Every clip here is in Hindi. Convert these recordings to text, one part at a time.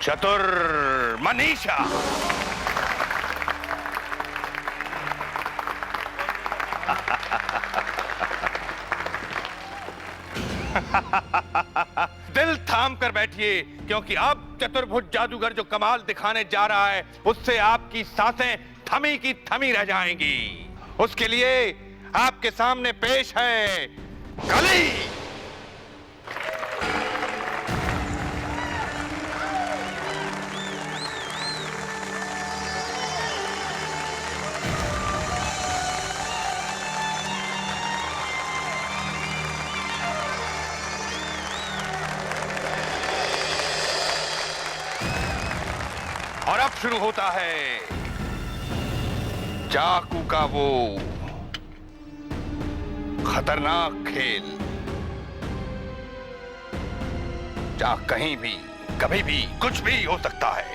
चतुर मनीषा। दिल थाम कर बैठिए, क्योंकि अब चतुर्भुज जादूगर जो कमाल दिखाने जा रहा है उससे आपकी सांसें थमी की थमी रह जाएंगी। उसके लिए आपके सामने पेश है कली। और अब शुरू होता है चाकू का वो खतरनाक खेल, जहां कहीं भी कभी भी कुछ भी हो सकता है।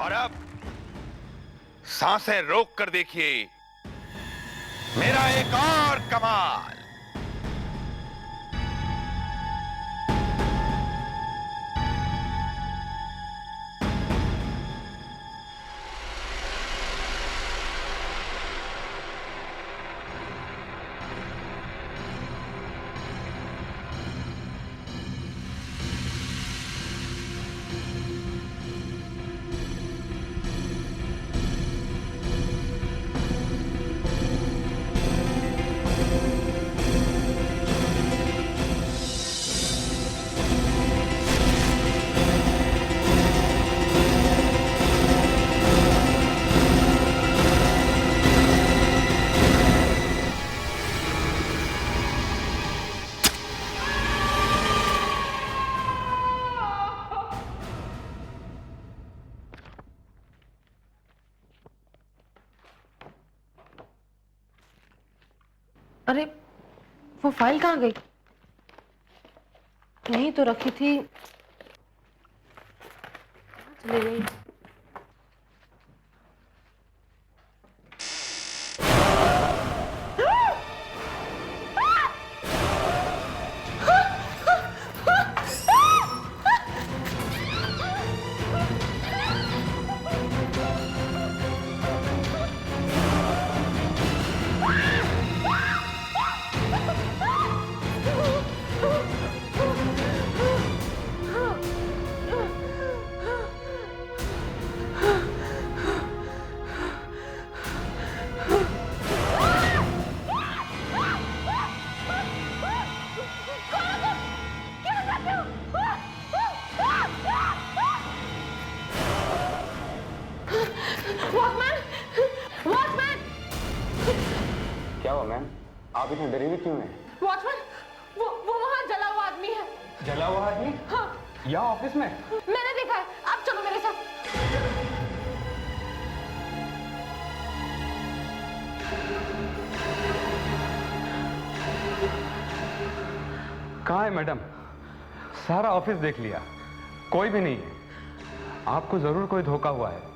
और अब सांसें रोक कर देखिए मेरा एक और कमाल। अरे वो फाइल कहाँ गई? यहीं तो रखी थी, चली गई। क्या हुआ मैम? आप इतने डरी हुई क्यों हैं? वॉचमैन, वो वहाँ जला हुआ आदमी है। जला हुआ आदमी? हाँ, यहाँ ऑफिस में? मैंने देखा है। आप चलो मेरे साथ। कहाँ है मैडम? सारा ऑफिस देख लिया, कोई भी नहीं है। आपको जरूर कोई धोखा हुआ है।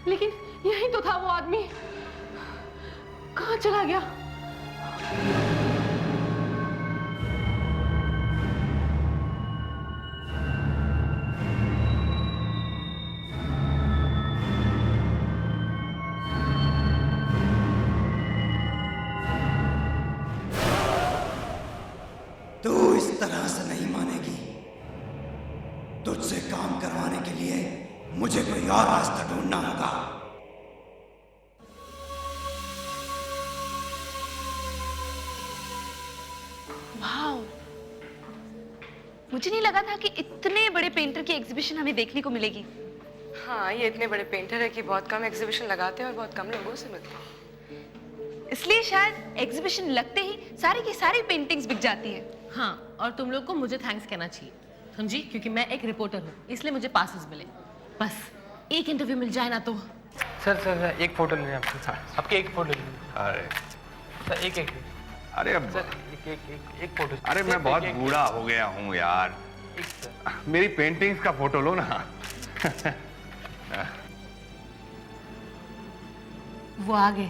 लेकिन यही तो था वो आदमी, कहाँ चला गया? तू इस तरह से नहीं मानेगी। तुझसे काम करवाने के लिए मुझे कोई और रास्ता ढूंढना होगा। वाओ, मुझे नहीं लगा था कि इतने बड़े पेंटर की एग्जीबिशन हमें देखने को मिलेगी। हाँ, ये इतने बड़े पेंटर है कि बहुत कम एग्जीबिशन लगाते हैं और बहुत कम लोगों से मिलते हैं। इसलिए शायद एग्जीबिशन लगते ही सारी की सारी पेंटिंग्स बिक जाती है। हाँ, और तुम लोग को मुझे थैंक्स कहना चाहिए, समझी? क्योंकि मैं एक रिपोर्टर हूँ, इसलिए मुझे पासेस मिले। बस एक इंटरव्यू मिल जाए ना तो। सर एक फोटो लेंगे आपके साथ, आपके एक फोटो लेंगे। अरे सर एक अरे अब सर एक फोटो। अरे मैं बहुत बूढ़ा हो गया हूँ यार, मेरी पेंटिंग्स का फोटो लो ना। वो आ गए,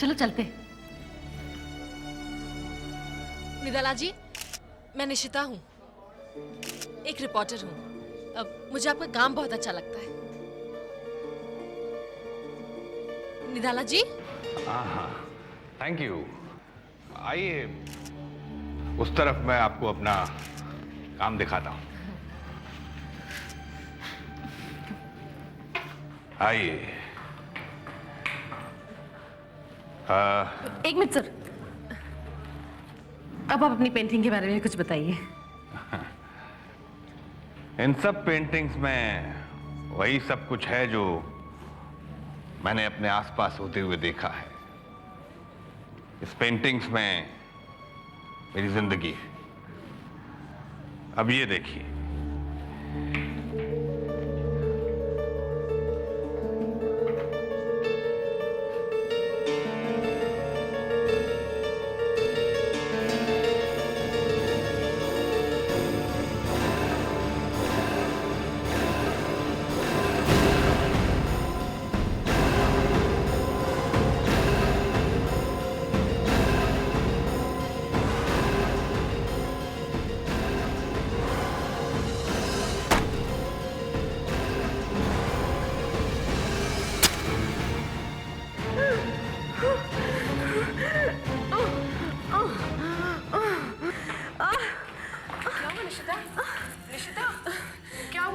चलो चलते। निदाला जी, मैं निशिता हूँ, एक रिपोर्टर हूँ। अब मुझे आपका काम बहुत अच्छा लगता है। निदाला जी, हाँ, थैंक यू। आइए उस तरफ, मैं आपको अपना काम दिखाता हूँ। आइए। एक मिनट सर, अब आप अपनी पेंटिंग के बारे में कुछ बताइए। इन सब पेंटिंग्स में वही सब कुछ है जो मैंने अपने आसपास होते हुए देखा है। इस पेंटिंग्स में मेरी जिंदगी है। अब ये देखिए,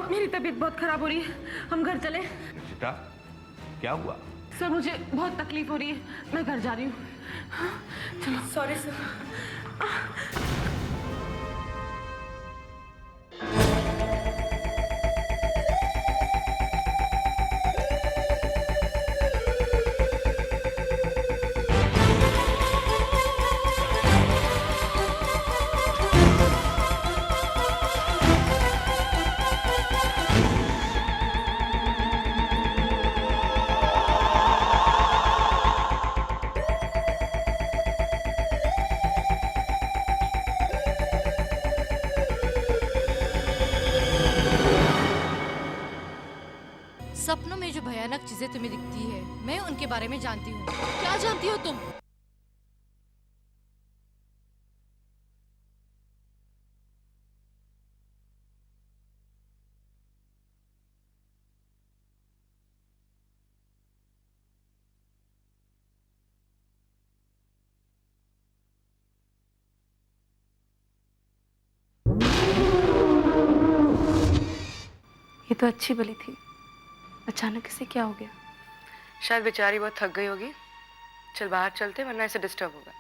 मेरी तबीयत बहुत खराब हो रही है, हम घर चले। निशिता, क्या हुआ? सर मुझे बहुत तकलीफ हो रही है, मैं घर जा रही हूँ। चलो। Sorry sir. सपनों में जो भयानक चीजें तुम्हें दिखती है, मैं उनके बारे में जानती हूँ। क्या जानती हो तुम? ये तो अच्छी भली थी, अचानक इसे क्या हो गया? शायद बेचारी बहुत थक गई होगी। चल बाहर चलते, वरना इसे डिस्टर्ब होगा।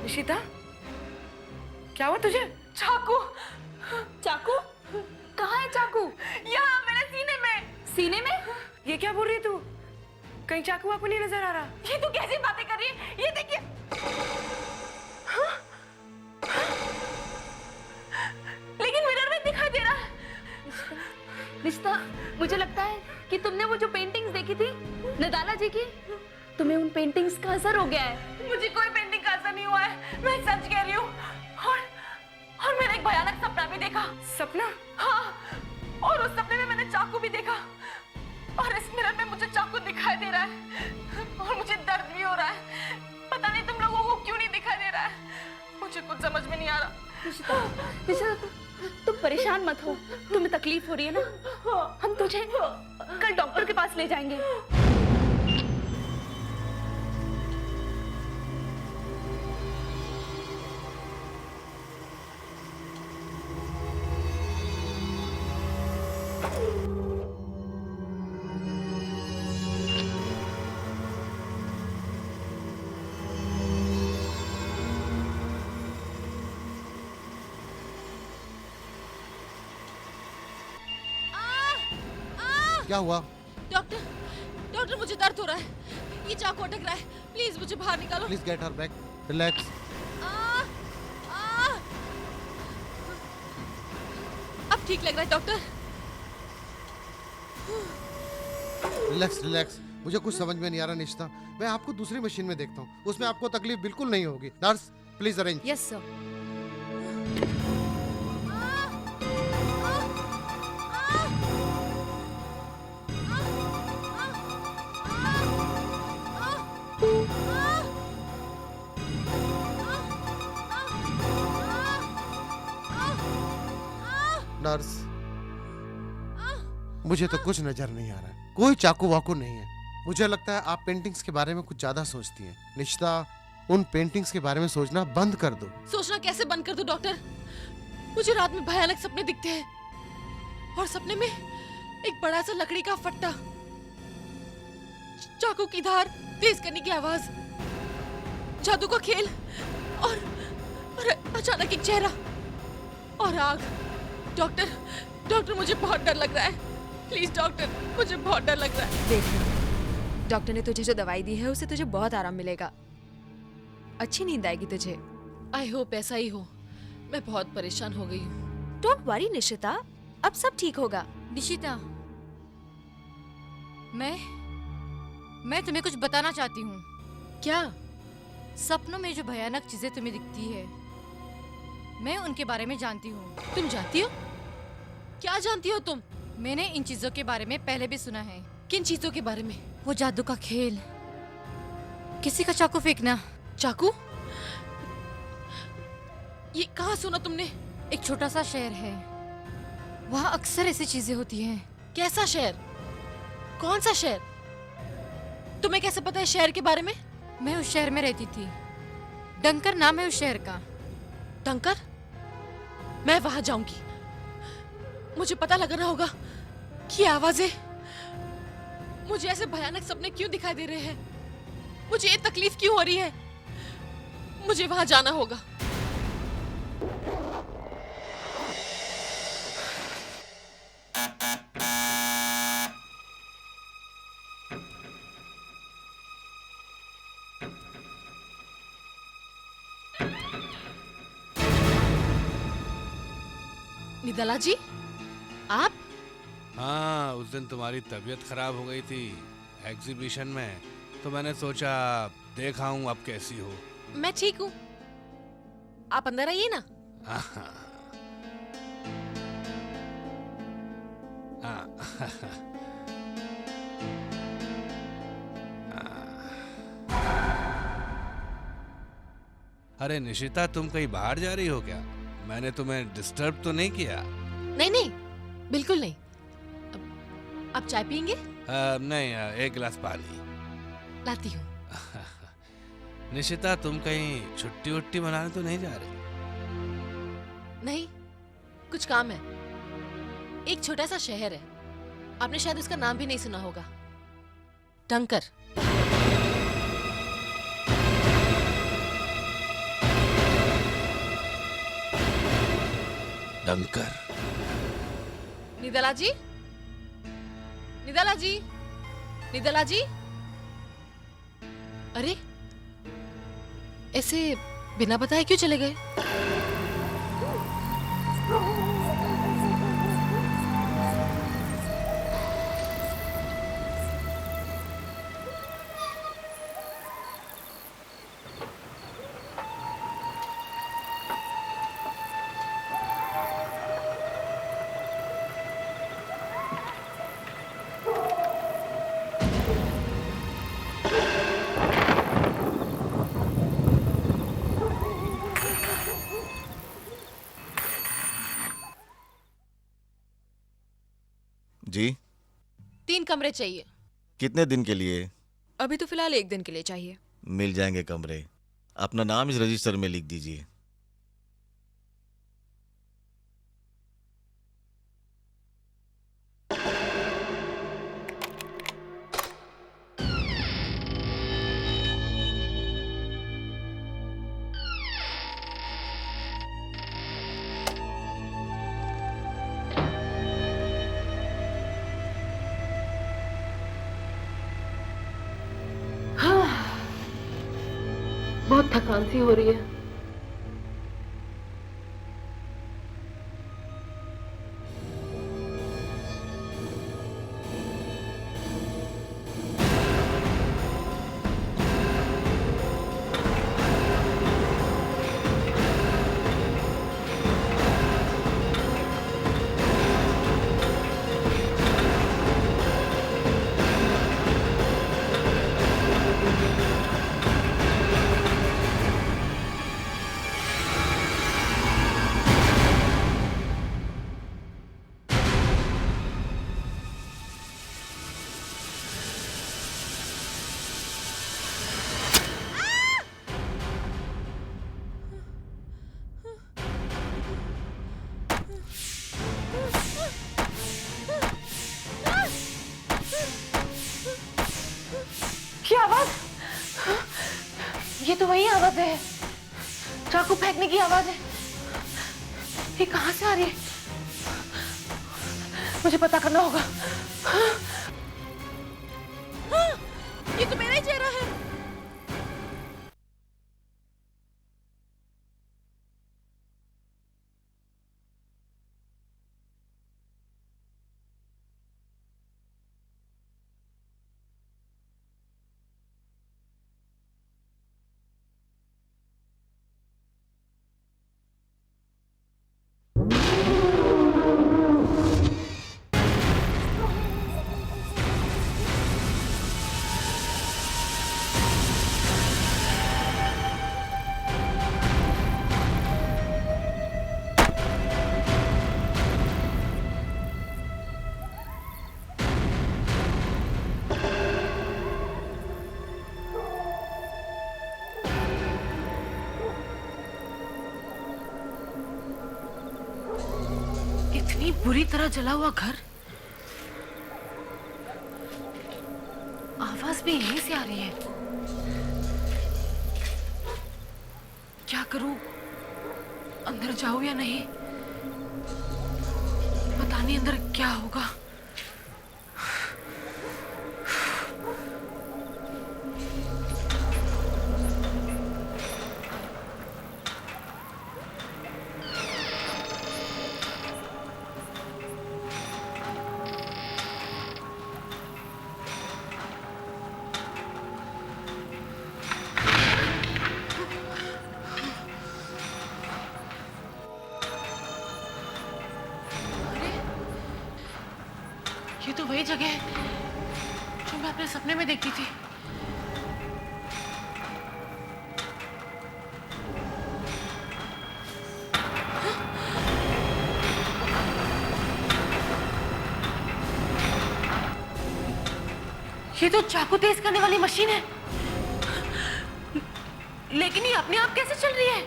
निशिता, क्या हुआ तुझे? चाकू। चाकू? कहाँ है चाकू? यहाँ मेरे सीने में। सीने में? ये क्या बोल रही है तू? कहीं चाकू आपको नहीं नजर आ रहा? ये तू कैसी बातें कर रही है? ये देखिए। लेकिन मिरर में दिखाई दे रहा है। रिश्ता, मुझे लगता है कि तुमने वो जो पेंटिंग्स देखी थी नदाला जी की, तुम्हें उन पेंटिंग्स का असर हो गया है। मुझे कोई पेंटिंग का असर नहीं हुआ है, मैं सच कह रही हूँ। सपना? हाँ, और उस सपने में मैंने चाकू भी देखा और इस मिरर में मुझे चाकू दिखाई दे रहा है और मुझे दर्द भी हो रहा है। पता नहीं तुम लोगों को क्यों नहीं दिखाई दे रहा है, मुझे कुछ समझ में नहीं आ रहा। निशिता, निशिता तुम परेशान मत हो, तुम्हें तकलीफ हो रही है ना, हम तुझे कल डॉक्टर के पास ले जाएंगे। क्या हुआ? डॉक्टर, डॉक्टर मुझे दर्द हो रहा है, ये चाकू अटक रहा है, प्लीज मुझे बाहर निकालो। Please get her back, relax. अब ठीक लग रहा है डॉक्टर? Relax relax. मुझे कुछ समझ में नहीं आ रहा निशिता, मैं आपको दूसरी मशीन में देखता हूँ, उसमें आपको तकलीफ बिल्कुल नहीं होगी। Nurse please arrange. Yes sir. Nurse, मुझे तो कुछ नजर नहीं आ रहा है, कोई चाकू वाकू नहीं है। मुझे लगता है आप पेंटिंग्स के बारे में कुछ ज्यादा सोचती हैं। निशिता, उन पेंटिंग्स के बारे में सोचना बंद कर दो। सोचना कैसे बंद कर दूं डॉक्टर? मुझे रात में भयानक सपने दिखते हैं और सपने में एक बड़ा सा लकड़ी का फट्टा, चाकू की धार, तेज करने की आवाज, जादू का खेल और अचानक एक चेहरा और आग। डॉक्टर, डॉक्टर मुझे बहुत डर लग रहा है, प्लीज डॉक्टर, मुझे बहुत डर लग रहा है। देख, डॉक्टर ने तुझे जो दवाई दी है उससे तुझे बहुत आराम मिलेगा, अच्छी नींद आएगी तुझे। आई होप ऐसा ही हो, मैं बहुत परेशान हो गई हूँ। डोंट वरी निशिता, अब सब ठीक होगा। निशिता, मैं तुम्हें कुछ बताना चाहती हूँ। क्या? सपनों में जो भयानक चीजें तुम्हें दिखती है, मैं उनके बारे में जानती हूँ। तुम जानती हो? क्या जानती हो तुम? मैंने इन चीजों के बारे में पहले भी सुना है। किन चीजों के बारे में? वो जादू का खेल, किसी का चाकू फेंकना। चाकू? ये कहाँ सुना तुमने? एक छोटा सा शहर है, वहाँ अक्सर ऐसी चीजें होती हैं। कैसा शहर? कौन सा शहर? तुम्हें कैसे पता है शहर के बारे में? मैं उस शहर में रहती थी, डंकर नाम है उस शहर का। डंकर? मैं वहां जाऊंगी, मुझे पता लगाना होगा कि आवाजें, मुझे ऐसे भयानक सपने क्यों दिखाई दे रहे हैं, मुझे ये तकलीफ क्यों हो रही है। मुझे वहां जाना होगा। निदाला जी, आप? हाँ, उस दिन तुम्हारी तबीयत खराब हो गई थी एग्जीबिशन में, तो मैंने सोचा देखा हूँ अब कैसी हो। मैं ठीक हूँ, आप अंदर आइए ना। अरे निशिता, तुम कहीं बाहर जा रही हो क्या? मैंने तुम्हें डिस्टर्ब तो नहीं किया? नहीं नहीं, बिल्कुल नहीं। आप चाय पियेंगे? नहीं, एक गिलास पानी लाती हूँ। निशिता, तुम कहीं छुट्टी उट्टी मनाने तो नहीं जा रही? नहीं, कुछ काम है। एक छोटा सा शहर है, आपने शायद उसका नाम भी नहीं सुना होगा, डंकर। डंकर? निदाला जी, निदाला जी, निदाला जी। अरे, ऐसे बिना बताए क्यों चले गए? जी 3 कमरे चाहिए। कितने दिन के लिए? अभी तो फिलहाल 1 दिन के लिए चाहिए। मिल जाएंगे कमरे। अपना नाम इस रजिस्टर में लिख दीजिए। बहुत थकान सी हो रही है। क्या आवाज? ये तो वही आवाज है, चाकू फेंकने की आवाज है। ये कहां से आ रही है? मुझे पता करना होगा। ये तो मेरा ही चेहरा है। इतनी बुरी तरह जला हुआ घर, आवाज भी यहीं से आ रही है। क्या करूं? अंदर जाऊं या नहीं? पता नहीं अंदर क्या होगा। ये तो वही जगह है जो मैं अपने सपने में देखती थी। ये तो चाकू तेज करने वाली मशीन है, लेकिन ये अपने आप कैसे चल रही है?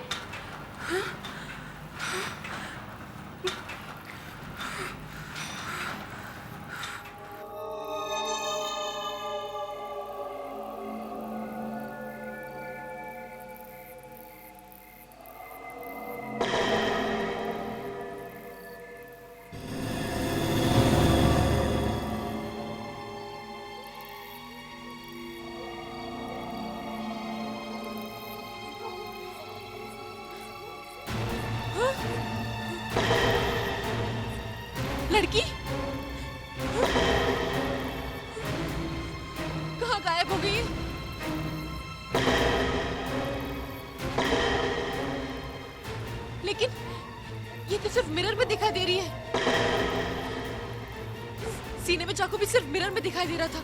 लड़की कहाँ गायब हो गई? लेकिन ये तो सिर्फ मिरर में दिखाई दे रही है। सीने में चाकू भी सिर्फ मिरर में दिखाई दे रहा था।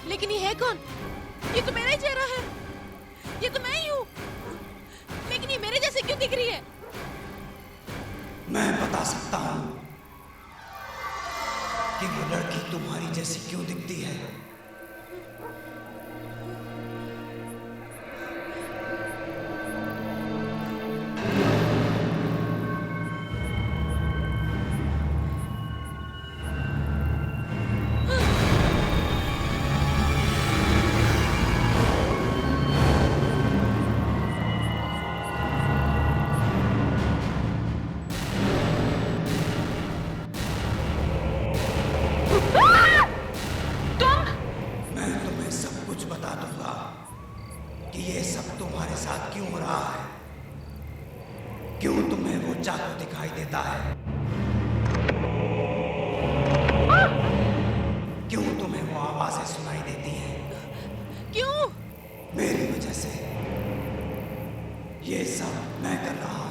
लेकिन ये है कौन? ये तो मेरा ही चेहरा है। ये तो मैं ही हूँ। लेकिन ये मेरे जैसे क्यों दिख रही है? मैं बता सकता हूं। जैसी क्यों दिखती है? क्यों तुम्हें वो चाकू दिखाई देता है? क्यों तुम्हें वो आवाजें सुनाई देती हैं? क्यों? मेरी वजह से। ये सब मैं कर रहा हूं।